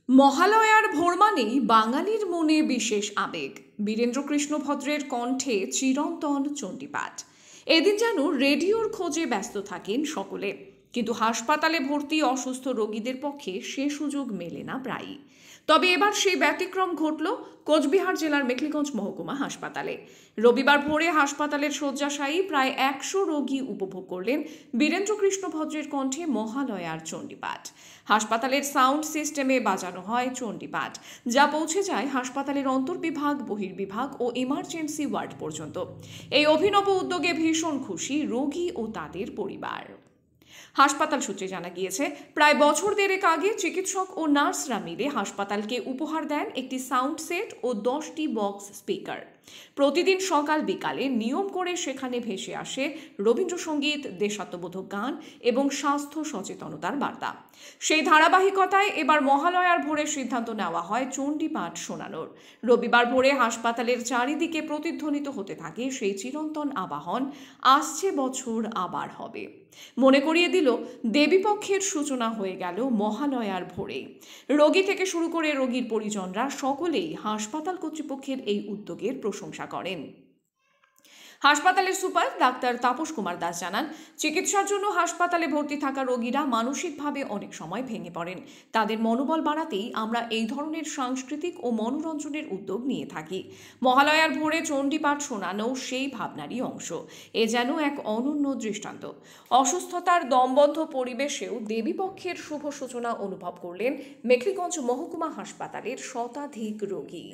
মহালয়ার ভোর মানেই বাঙালির মনে বিশেষ আবেগ। বীরেন্দ্রকৃষ্ণ ভদ্রের কণ্ঠে চিরন্তন চণ্ডীপাঠ। এদিন যেন রেডিওর খোঁজে ব্যস্ত থাকেন সকলে, কিন্তু হাসপাতালে ভর্তি অসুস্থ রোগীদের পক্ষে সে সুযোগ মেলে না প্রায়ই। তবে এবার সেই ব্যতিক্রম ঘটল কোচবিহার জেলার মেখলিগঞ্জ মহকুমা হাসপাতালে। রবিবার ভোরে হাসপাতালের শয্যাশায়ী প্রায় 100 রোগী উপভোগ করলেন বীরেন্দ্রকৃষ্ণ ভদ্রের কণ্ঠে মহালয়ার চণ্ডীপাঠ। হাসপাতালের সাউন্ড সিস্টেমে বাজানো হয় চণ্ডীপাঠ, যা পৌঁছে যায় হাসপাতালের অন্তর্বিভাগ, বহির্বিভাগ ও ইমার্জেন্সি ওয়ার্ড পর্যন্ত। এই অভিনব উদ্যোগে ভীষণ খুশি রোগী ও তাদের পরিবার। হাসপাতাল সূত্রে জানা গিয়েছে, প্রায় বছর দেড়েক আগে চিকিৎসক ও নার্সরা মিলে হাসপাতালকে উপহার দেন একটি সাউন্ড সেট ও 10টি বক্স স্পিকার। প্রতিদিন সকাল বিকালে নিয়ম করে সেখানে ভেসে আসে রবীন্দ্রসঙ্গীত, দেশাত্মবোধক গান এবং স্বাস্থ্য সচেতনতার বার্তা। সেই ধারাবাহিকতায় এবার মহালয়ার ভোরে সিদ্ধান্ত নেওয়া হয় চণ্ডীপাঠ শোনানোর। রবিবার ভোরে হাসপাতালের চারিদিকে প্রতিধ্বনিত হতে থাকে সেই চিরন্তন আবাহন, আসছে বছর আবার হবে। মনে করিয়ে দিল দেবীপক্ষের সূচনা হয়ে গেল মহালয়ার ভোরে। রোগী থেকে শুরু করে রোগীর পরিজনরা সকলেই হাসপাতাল কর্তৃপক্ষের এই উদ্যোগের প্রশংসা করেন। হাসপাতালের সুপার ডাক্তার তাপস কুমার দাস জানান, চিকিৎসার জন্য হাসপাতালে ভর্তি থাকা রোগীরা মানসিকভাবে অনেক সময় ভেঙে পড়েন। তাদের মনোবল বাড়াতেই আমরা এই ধরনের সাংস্কৃতিক ও মনোরঞ্জনের উদ্যোগ নিয়ে থাকি। মহালয়ার ভোরে চণ্ডীপাঠ শোনানো সেই ভাবনারই অংশ। এ যেন এক অনন্য দৃষ্টান্ত। অসুস্থতার দমবন্ধ পরিবেশেও দেবীপক্ষের শুভ সূচনা অনুভব করলেন মেখলিগঞ্জ মহকুমা হাসপাতালের শতাধিক রোগী।